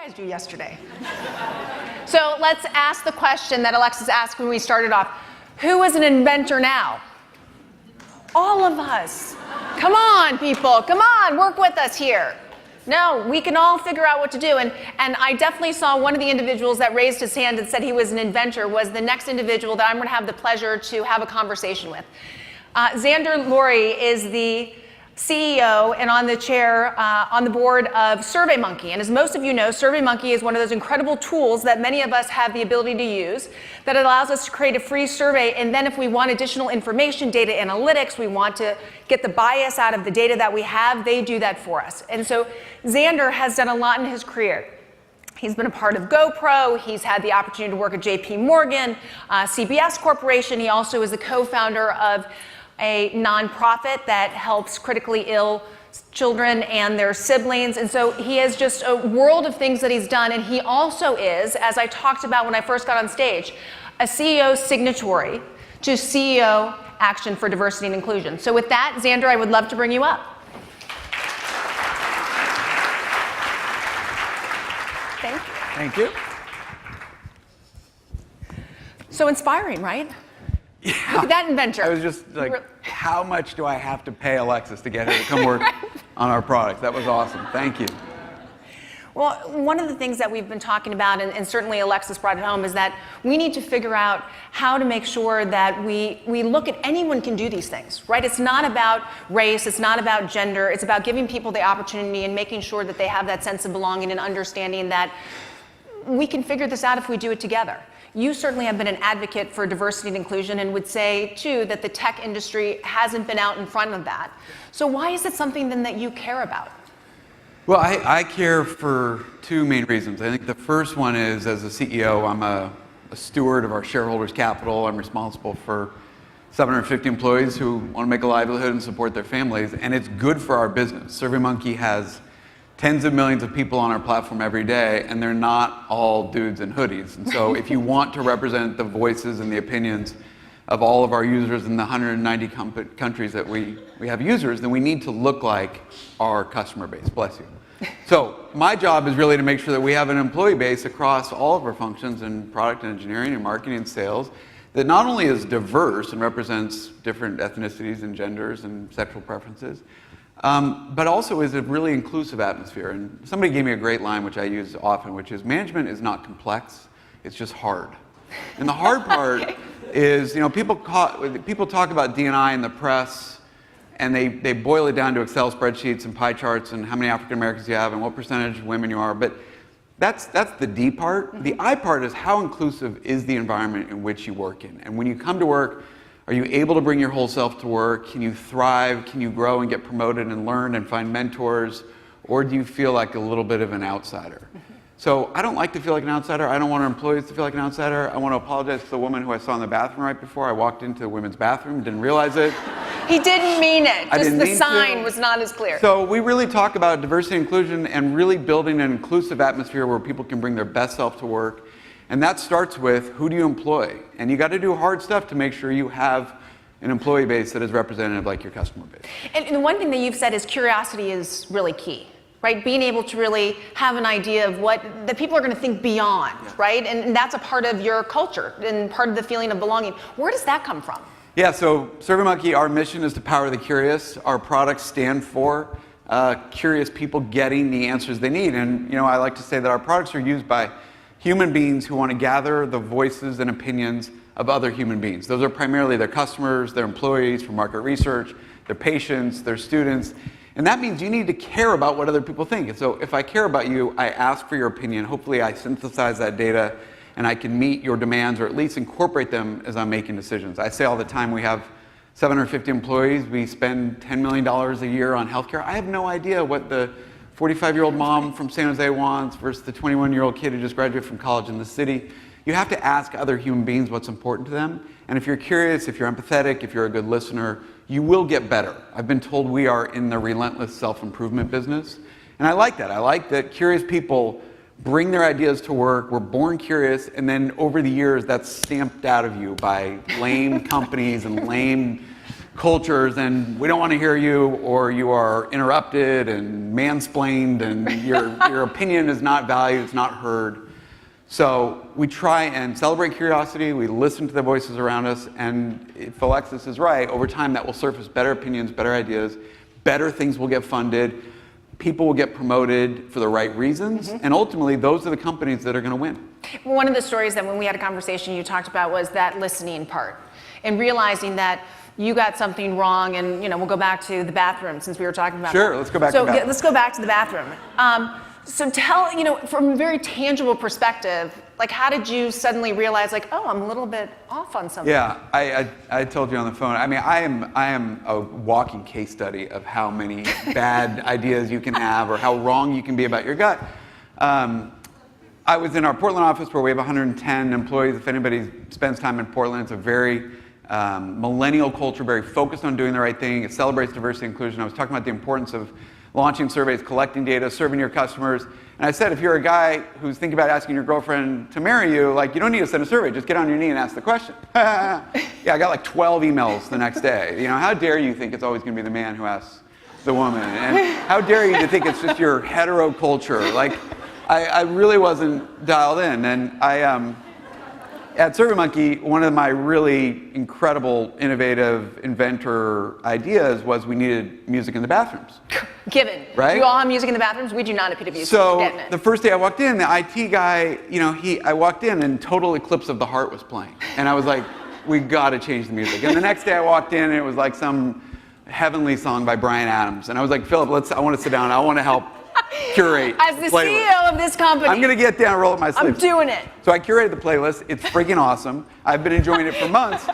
guys do yesterday? So let's ask the question that Alexis asked when we started off. Who is an inventor now? All of us. Come on, people. Come on, work with us here. No, we can all figure out what to do. And I definitely saw one of the individuals that raised his hand and said he was an inventor was the next individual that I'm going to have the pleasure to have a conversation with. Zander Lurie is the CEO and on the board of SurveyMonkey. And as most of you know, SurveyMonkey is one of those incredible tools that many of us have the ability to use that allows us to create a free survey. And then if we want additional information, data analytics, we want to get the bias out of the data that we have, they do that for us. And so Zander has done a lot in his career. He's been a part of GoPro. He's had the opportunity to work at JP Morgan, CBS Corporation. He also is the co-founder of a nonprofit that helps critically ill children and their siblings. And so he has just a world of things that he's done. And he also is, as I talked about when I first got on stage, a CEO signatory to CEO Action for Diversity and Inclusion. So with that, Zander, I would love to bring you up. Thank you. So inspiring, right? Yeah. Look at that inventor. I was just like, how much do I have to pay Alexis to get her to come work on our products? That was awesome. Thank you. Well, one of the things that we've been talking about, and certainly Alexis brought it home, is that we need to figure out how to make sure that we look at anyone can do these things, right? It's not about race, it's not about gender, it's about giving people the opportunity and making sure that they have that sense of belonging and understanding that we can figure this out if we do it together. You certainly have been an advocate for diversity and inclusion and would say, too, that the tech industry hasn't been out in front of that. So why is it something then that you care about? Well, I care for two main reasons. I think the first one is, as a CEO, I'm a steward of our shareholders' capital. I'm responsible for 750 employees who want to make a livelihood and support their families, and it's good for our business. SurveyMonkey has tens of millions of people on our platform every day, and they're not all dudes in hoodies. And so if you want to represent the voices and the opinions of all of our users in the 190 countries that we have users, then we need to look like our customer base. Bless you. So my job is really to make sure that we have an employee base across all of our functions in product and engineering and marketing and sales that not only is diverse and represents different ethnicities and genders and sexual preferences, but also is a really inclusive atmosphere. And somebody gave me a great line, which I use often, which is management is not complex, it's just hard. And the hard part is, people talk about D&I in the press, and they boil it down to Excel spreadsheets and pie charts and how many African Americans you have and what percentage of women you are. But that's the D part. The I part is how inclusive is the environment in which you work in. And when you come to work, are you able to bring your whole self to work? Can you thrive? Can you grow and get promoted and learn and find mentors? Or do you feel like a little bit of an outsider? So I don't like to feel like an outsider. I don't want our employees to feel like an outsider. I want to apologize to the woman who I saw in the bathroom right before. I walked into the women's bathroom, didn't realize it. He didn't mean it. Just the sign was not as clear. So we really talk about diversity and inclusion and really building an inclusive atmosphere where people can bring their best self to work. And that starts with, who do you employ? And you got to do hard stuff to make sure you have an employee base that is representative like your customer base. And the one thing that you've said is curiosity is really key. Right, being able to really have an idea of what that people are going to think beyond, right? And that's a part of your culture and part of the feeling of belonging. Where does that come from? Yeah, so SurveyMonkey, our mission is to power the curious. Our products stand for curious people getting the answers they need. And I like to say that our products are used by human beings who want to gather the voices and opinions of other human beings. Those are primarily their customers, their employees for market research, their patients, their students. And that means you need to care about what other people think. And so if I care about you, I ask for your opinion. Hopefully I synthesize that data and I can meet your demands or at least incorporate them as I'm making decisions. I say all the time we have 750 employees. We spend $10 million a year on healthcare. I have no idea what the 45-year-old mom from San Jose wants versus the 21-year-old kid who just graduated from college in the city. You have to ask other human beings what's important to them. And if you're curious, if you're empathetic, if you're a good listener, you will get better. I've been told we are in the relentless self-improvement business. And I like that. I like that curious people bring their ideas to work. We're born curious, and then over the years, that's stamped out of you by lame companies and lame cultures, and we don't want to hear you, or you are interrupted and mansplained, and your opinion is not valued, it's not heard. So we try and celebrate curiosity, we listen to the voices around us, and if Alexis is right, over time that will surface better opinions, better ideas, better things will get funded, people will get promoted for the right reasons, and ultimately those are the companies that are going to win. One of the stories that when we had a conversation you talked about was that listening part, and realizing that you got something wrong, and we'll go back to the bathroom since we were talking about Sure, let's go back to the bathroom. Let's go back to the bathroom. So tell, from a very tangible perspective, like how did you suddenly realize, like, oh, I'm a little bit off on something? Yeah, I told you on the phone. I mean, I am a walking case study of how many bad ideas you can have or how wrong you can be about your gut. I was in our Portland office where we have 110 employees. If anybody spends time in Portland, it's a very millennial culture, very focused on doing the right thing. It celebrates diversity and inclusion. I was talking about the importance of launching surveys, collecting data, serving your customers. And I said, if you're a guy who's thinking about asking your girlfriend to marry you, like, you don't need to send a survey. Just get on your knee and ask the question. Yeah, I got like 12 emails the next day. How dare you think it's always going to be the man who asks the woman? And how dare you to think it's just your hetero culture? Like, I really wasn't dialed in. And at SurveyMonkey, one of my really incredible, innovative inventor ideas was we needed music in the bathrooms. Given. Right? You all have music in the bathrooms? We do not at PwC. So the first day I walked in, the IT guy, I walked in and Total Eclipse of the Heart was playing. And I was like, we got to change the music. And the next day I walked in and it was like some heavenly song by Bryan Adams. And I was like, Philip, I want to sit down. I want to help curate As the CEO of this company, I'm going to get down and roll up my sleeves. I'm doing it. So I curated the playlist. It's freaking awesome. I've been enjoying it for months.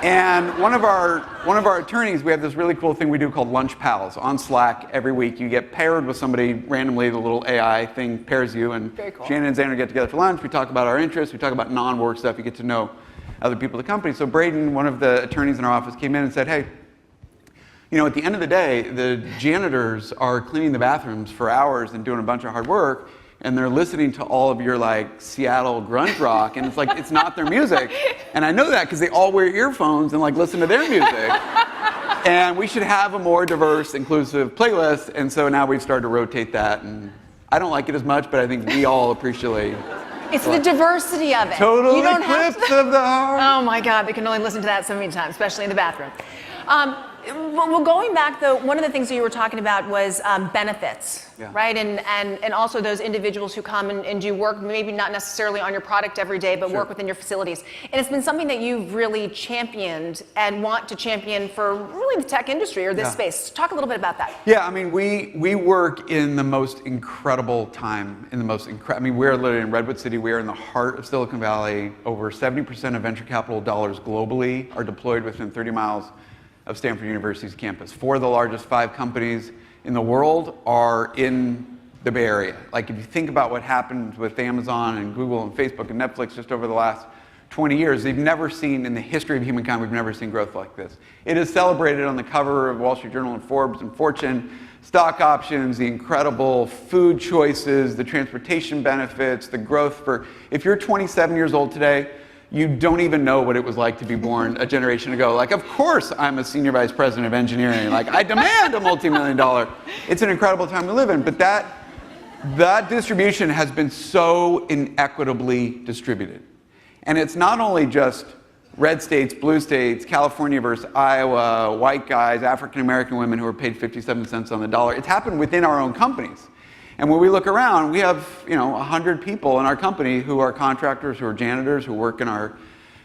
And one of our attorneys, we have this really cool thing we do called Lunch Pals on Slack every week. You get paired with somebody randomly. The little AI thing pairs you, and Very cool. Shannon and Zander get together for lunch. We talk about our interests. We talk about non-work stuff. You get to know other people at the company. So Braden, one of the attorneys in our office, came in and said, hey, at the end of the day, the janitors are cleaning the bathrooms for hours and doing a bunch of hard work, and they're listening to all of your like Seattle grunge rock, and it's like, it's not their music. And I know that because they all wear earphones and like listen to their music. And we should have a more diverse, inclusive playlist. And so now we've started to rotate that, and I don't like it as much, but I think we all appreciate It's the diversity of it. Total You don't Eclipse have to, of the Heart. Oh my God, they can only listen to that so many times, especially in the bathroom. Well, going back though, one of the things that you were talking about was benefits, right? And also those individuals who come and do work, maybe not necessarily on your product every day, but work within your facilities. And it's been something that you've really championed and want to champion for really the tech industry or this space. Talk a little bit about that. Yeah, I mean, we work in the most incredible time, we're literally in Redwood City. We are in the heart of Silicon Valley. Over 70% of venture capital dollars globally are deployed within 30 miles of Stanford University's campus. 4 of the largest 5 companies in the world are in the Bay Area. Like, if you think about what happened with Amazon and Google and Facebook and Netflix just over the last 20 years, they've never seen, in the history of humankind, we've never seen growth like this. It is celebrated on the cover of Wall Street Journal and Forbes and Fortune. Stock options, the incredible food choices, the transportation benefits, the growth for, if you're 27 years old today, you don't even know what it was like to be born a generation ago. Like, of course I'm a senior vice president of engineering. Like, I demand a multi-million-dollar. It's an incredible time to live in, but that distribution has been so inequitably distributed. And it's not only just red states, blue states, California versus Iowa, white guys, African-American women who are paid 57 cents on the dollar. It's happened within our own companies. And when we look around, we have 100 people in our company who are contractors, who are janitors, who work in our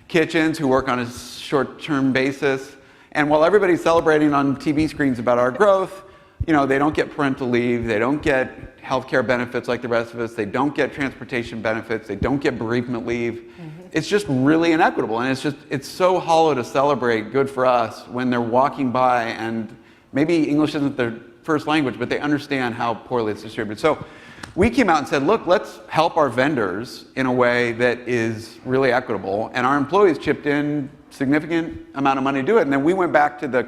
kitchens, who work on a short-term basis. And while everybody's celebrating on TV screens about our growth, they don't get parental leave, they don't get healthcare benefits like the rest of us, they don't get transportation benefits, they don't get bereavement leave. It's just really inequitable, and it's so hollow to celebrate good for us when they're walking by, and maybe English isn't their first language, but they understand how poorly it's distributed. So we came out and said, look, let's help our vendors in a way that is really equitable, and our employees chipped in significant amount of money to do it. And then we went back to the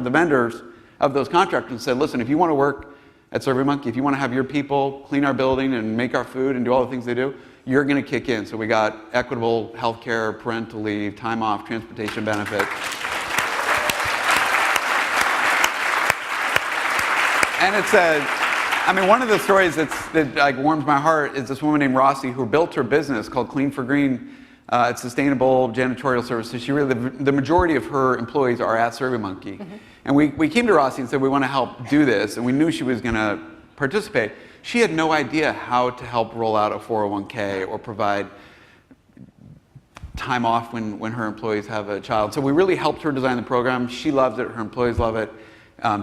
vendors of those contractors and said, listen, if you want to work at SurveyMonkey, if you want to have your people clean our building and make our food and do all the things they do, you're going to kick in. So we got equitable healthcare, parental leave, time off, transportation benefits. And it's one of the stories that like warms my heart is this woman named Rossi who built her business called Clean for Green. It's sustainable janitorial services. The majority of her employees are at SurveyMonkey. Mm-hmm. And we came to Rossi and said, we want to help do this. And we knew she was going to participate. She had no idea how to help roll out a 401k or provide time off when her employees have a child. So we really helped her design the program. She loves it. Her employees love it.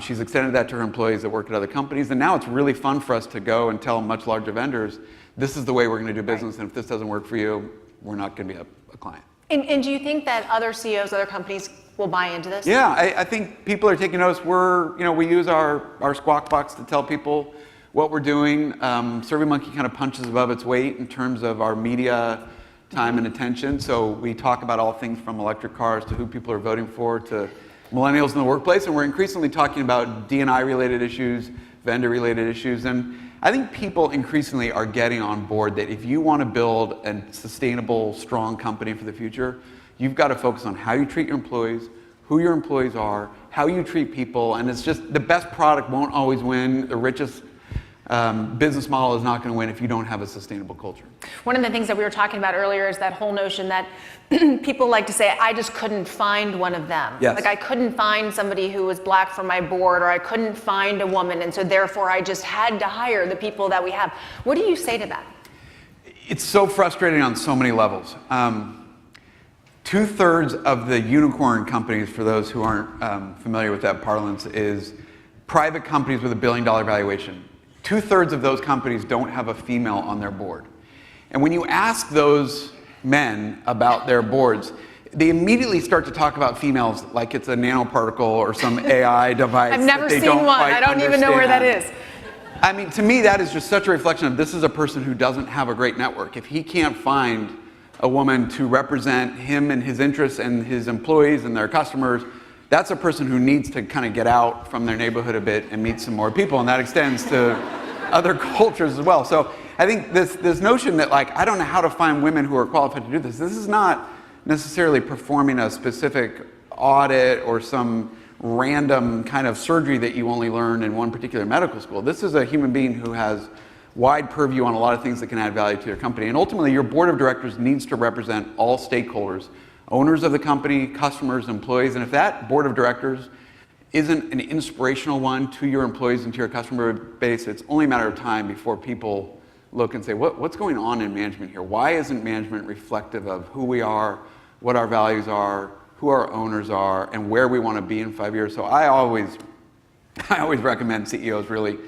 She's extended that to her employees that work at other companies. And now it's really fun for us to go and tell much larger vendors, this is the way we're going to do business. And if this doesn't work for you, we're not going to be a client. And do you think that other CEOs, other companies will buy into this? Yeah, I think people are taking notice. We use our Squawk Box to tell people what we're doing. SurveyMonkey kind of punches above its weight in terms of our media time and attention. So we talk about all things from electric cars to who people are voting for to millennials in the workplace. And we're increasingly talking about D&I related issues, vendor related issues. And I think people increasingly are getting on board that if you want to build a sustainable, strong company for the future, you've got to focus on how you treat your employees, who your employees are, how you treat people. And it's just the best product won't always win. The richest business model is not going to win if you don't have a sustainable culture. One of the things that we were talking about earlier is that whole notion that people like to say, I just couldn't find one of them. Yes. Like I couldn't find somebody who was black for my board, or I couldn't find a woman, and so therefore I just had to hire the people that we have. What do you say to that? It's so frustrating on so many levels. 2/3 of the unicorn companies, for those who aren't familiar with that parlance, is private companies with $1 billion valuation. 2/3 of those companies don't have a female on their board. And when you ask those men about their boards, they immediately start to talk about females like it's a nanoparticle or some AI device. I've never seen one. I don't even know where that is. I mean, to me, that is just such a reflection of this is a person who doesn't have a great network. If he can't find a woman to represent him and his interests and his employees and their customers, that's a person who needs to kind of get out from their neighborhood a bit and meet some more people, and that extends to other cultures as well. So I think this notion that like, I don't know how to find women who are qualified to do this, this is not necessarily performing a specific audit or some random kind of surgery that you only learn in one particular medical school. This is a human being who has wide purview on a lot of things that can add value to your company. And ultimately, your board of directors needs to represent all stakeholders, owners of the company, customers, employees. And if that board of directors isn't an inspirational one to your employees and to your customer base, it's only a matter of time before people look and say, what's going on in management here? Why isn't management reflective of who we are, what our values are, who our owners are, and where we want to be in 5 years? So I always recommend CEOs really,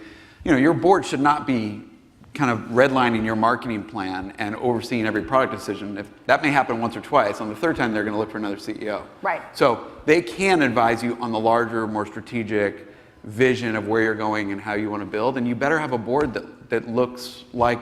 your board should not be kind of redlining your marketing plan and overseeing every product decision. If that may happen once or twice, on the third time they're going to look for another CEO. Right. So they can advise you on the larger, more strategic vision of where you're going and how you want to build, and you better have a board that looks like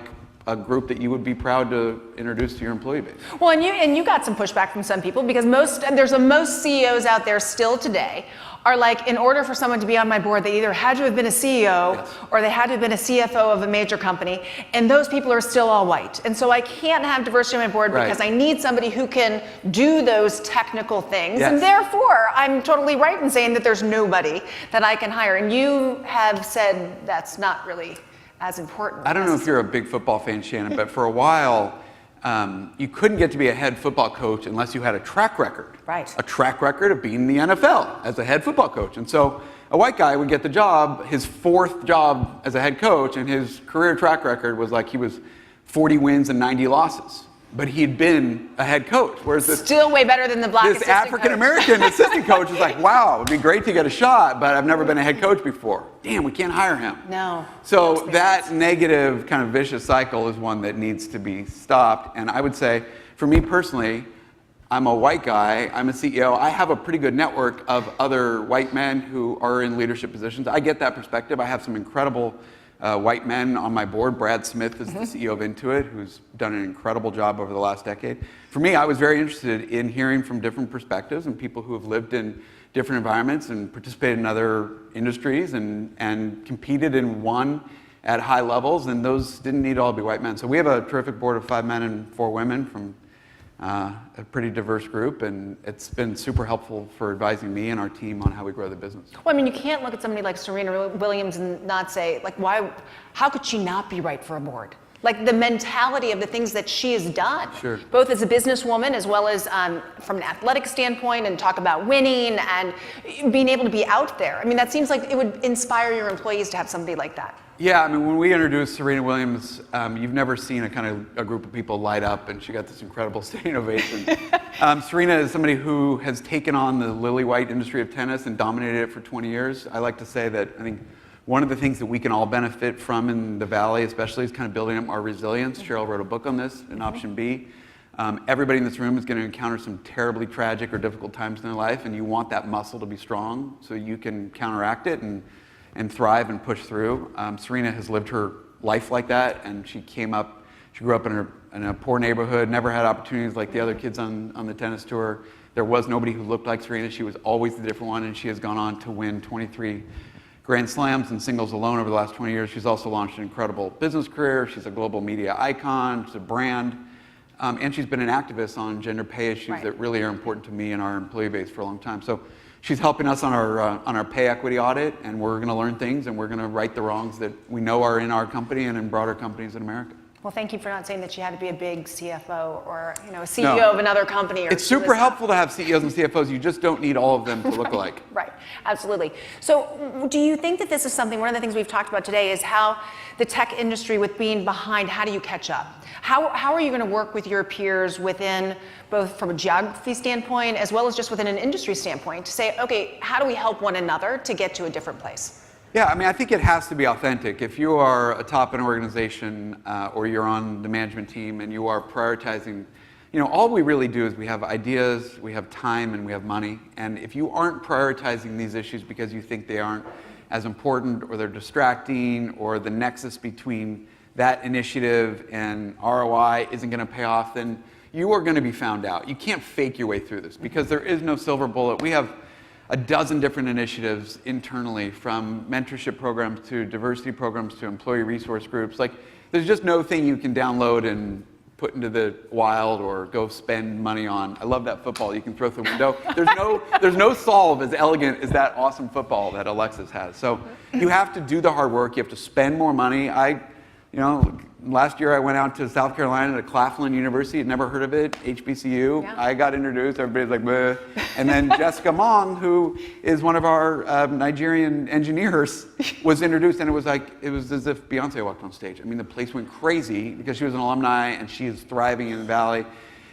a group that you would be proud to introduce to your employee base. Well, and you got some pushback from some people because most CEOs out there still today are like, in order for someone to be on my board, they either had to have been a CEO Yes. or they had to have been a CFO of a major company, and those people are still all white. And so I can't have diversity on my board Right. because I need somebody who can do those technical things. Yes. And therefore, I'm totally right in saying that there's nobody that I can hire. And you have said that's not really as important. I don't know if you're a big football fan, Shannon, but for a while, you couldn't get to be a head football coach unless you had a track record. Right. A track record of being in the NFL as a head football coach. And so a white guy would get the job, his fourth job as a head coach, and his career track record was like he was 40 wins and 90 losses. But he'd been a head coach. Whereas this Still way better than the black this assistant African American assistant coach is like, wow, it'd be great to get a shot, but I've never been a head coach before. Damn, we can't hire him. No. So that negative kind of vicious cycle is one that needs to be stopped. And I would say, for me personally, I'm a white guy, I'm a CEO, I have a pretty good network of other white men who are in leadership positions. I get that perspective. I have some incredible white men on my board. Brad Smith is the CEO of Intuit, who's done an incredible job over the last decade. For me, I was very interested in hearing from different perspectives and people who have lived in different environments and participated in other industries and competed and won at high levels, and those didn't need to all be white men. So we have a terrific board of 5 men and 4 women from a pretty diverse group, and it's been super helpful for advising me and our team on how we grow the business. Well, I mean, you can't look at somebody like Serena Williams and not say, like, how could she not be right for a board? Like the mentality of the things that she has done, sure, both as a businesswoman as well as from an athletic standpoint, and talk about winning and being able to be out there. I mean, that seems like it would inspire your employees to have somebody like that. Yeah, I mean, when we introduced Serena Williams, you've never seen a group of people light up, and she got this incredible standing ovation. Serena is somebody who has taken on the lily-white industry of tennis and dominated it for 20 years. I like to say that I think one of the things that we can all benefit from in the Valley, especially, is kind of building up our resilience. Cheryl wrote a book on this in Option B. Everybody in this room is going to encounter some terribly tragic or difficult times in their life, and you want that muscle to be strong so you can counteract it and thrive and push through. Serena has lived her life like that, and she grew up in a poor neighborhood, never had opportunities like the other kids on the tennis tour. There was nobody who looked like Serena. She was always the different one, and she has gone on to win 23 Grand Slams in singles alone over the last 20 years. She's also launched an incredible business career. She's a global media icon. She's a brand. And she's been an activist on gender pay issues that really are important to me and our employee base for a long time. So she's helping us on our pay equity audit, and we're going to learn things, and we're going to right the wrongs that we know are in our company and in broader companies in America. Well, thank you for not saying that she had to be a big CFO or a CEO of another company. It's super helpful to have CEOs and CFOs. You just don't need all of them to look alike. Right, absolutely. So do you think that this is something, one of the things we've talked about today is how the tech industry, with being behind, how do you catch up? How are you going to work with your peers within, both from a geography standpoint as well as just within an industry standpoint, to say, okay, how do we help one another to get to a different place? Yeah, I mean, I think it has to be authentic. If you are a top in an organization or you're on the management team and you are prioritizing, all we really do is we have ideas, we have time, and we have money. And if you aren't prioritizing these issues because you think they aren't as important, or they're distracting, or the nexus between that initiative and ROI isn't going to pay off, then you are going to be found out. You can't fake your way through this because there is no silver bullet. We have a dozen different initiatives internally, from mentorship programs to diversity programs to employee resource groups. Like, there's just no thing you can download and put into the wild or go spend money on. I love that football you can throw through the window. There's no solve as elegant as that awesome football that Alexis has. So you have to do the hard work. You have to spend more money. Last year I went out to South Carolina to Claflin University. I'd never heard of it, HBCU. Yeah. I got introduced, everybody's like, bleh. And then Jessica Mong, who is one of our Nigerian engineers, was introduced, and it was as if Beyonce walked on stage. I mean, the place went crazy because she was an alumni and she is thriving in the Valley.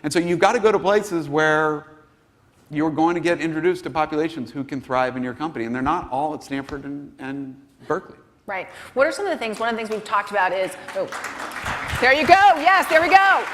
And so you've got to go to places where you're going to get introduced to populations who can thrive in your company, and they're not all at Stanford and Berkeley. Right. What are some of the things, one of the things we've talked about is, there you go, yes, there we go.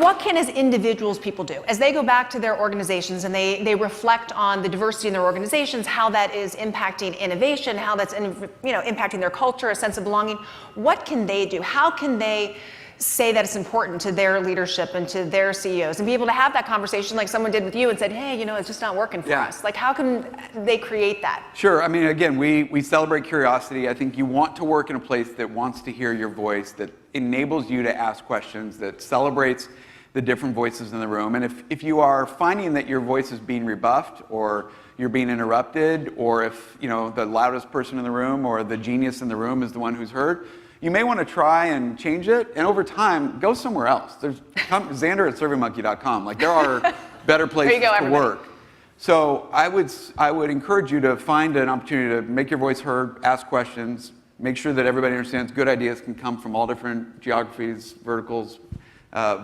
What can, as individuals, people do? As they go back to their organizations and they reflect on the diversity in their organizations, how that is impacting innovation, how that's impacting their culture, a sense of belonging, what can they do? How can they say that it's important to their leadership and to their CEOs and be able to have that conversation like someone did with you and said, hey, it's just not working for us? Like, how can they create that? Sure. I mean, again, we celebrate curiosity. I think you want to work in a place that wants to hear your voice, that enables you to ask questions, that celebrates the different voices in the room. And if you are finding that your voice is being rebuffed, or you're being interrupted, or if the loudest person in the room or the genius in the room is the one who's heard, you may want to try and change it, and over time, go somewhere else. There's Zander at SurveyMonkey.com. Like, there are better places to work. So I would encourage you to find an opportunity to make your voice heard, ask questions, make sure that everybody understands good ideas can come from all different geographies, verticals,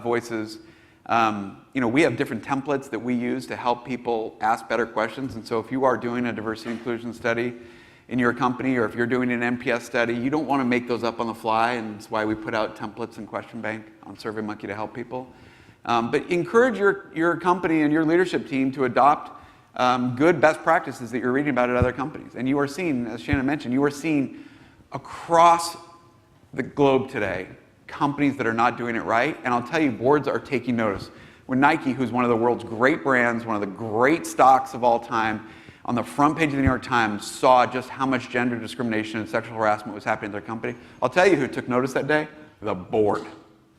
voices. We have different templates that we use to help people ask better questions. And so if you are doing a diversity inclusion study in your company, or if you're doing an NPS study, you don't want to make those up on the fly, and that's why we put out templates and question bank on SurveyMonkey to help people. But encourage your company and your leadership team to adopt good best practices that you're reading about at other companies. And you are seeing, as Shannon mentioned, you are seeing across the globe today companies that are not doing it right. And I'll tell you, boards are taking notice. When Nike, who's one of the world's great brands, one of the great stocks of all time, on the front page of the New York Times, saw just how much gender discrimination and sexual harassment was happening at their company, I'll tell you who took notice that day: the board.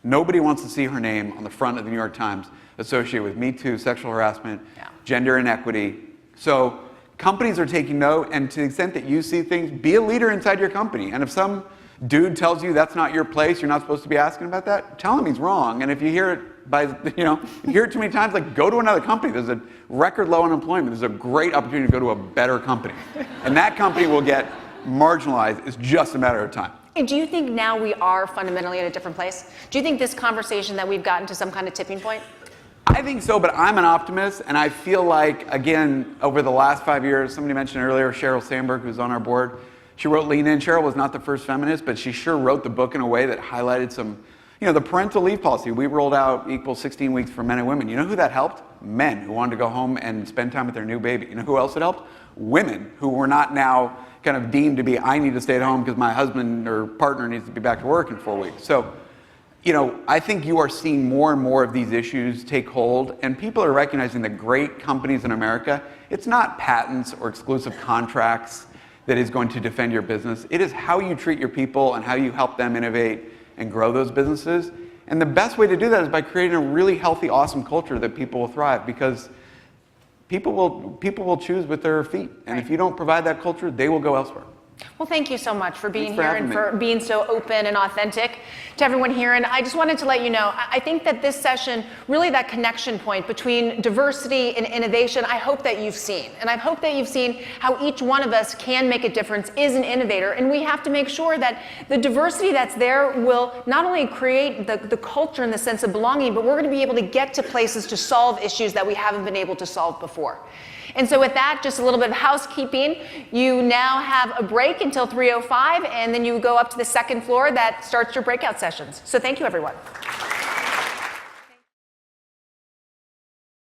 Nobody wants to see her name on the front of the New York Times associated with Me Too, sexual harassment, gender inequity. So companies are taking note, and to the extent that you see things, be a leader inside your company. And if some dude tells you that's not your place, you're not supposed to be asking about that, tell him he's wrong. And if you hear it you hear it too many times, like, go to another company. There's a record low unemployment. There's a great opportunity to go to a better company. And that company will get marginalized. It's just a matter of time. And do you think now we are fundamentally at a different place? Do you think this conversation that we've gotten to some kind of tipping point? I think so, but I'm an optimist, and I feel like, again, over the last 5 years, somebody mentioned earlier, Sheryl Sandberg, who's on our board, she wrote Lean In. Sheryl was not the first feminist, but she sure wrote the book in a way that highlighted some, the parental leave policy. We rolled out equal 16 weeks for men and women. You know who that helped? Men who wanted to go home and spend time with their new baby. You know who else it helped? Women who were not now kind of deemed to be, I need to stay at home because my husband or partner needs to be back to work in 4 weeks. So, I think you are seeing more and more of these issues take hold, and people are recognizing that great companies in America, it's not patents or exclusive contracts that is going to defend your business. It is how you treat your people and how you help them innovate and grow those businesses. And the best way to do that is by creating a really healthy, awesome culture that people will thrive, because people will choose with their feet. And if you don't provide that culture, they will go elsewhere. Well, thank you so much for being here and for being so open and authentic to everyone here. And I just wanted to let you know, I think that this session, really that connection point between diversity and innovation, I hope that you've seen. And I hope that you've seen how each one of us can make a difference, is an innovator. And we have to make sure that the diversity that's there will not only create the culture and the sense of belonging, but we're going to be able to get to places to solve issues that we haven't been able to solve before. And so with that, just a little bit of housekeeping. You now have a break until 3:05, and then you go up to the second floor that starts your breakout sessions. So thank you, everyone.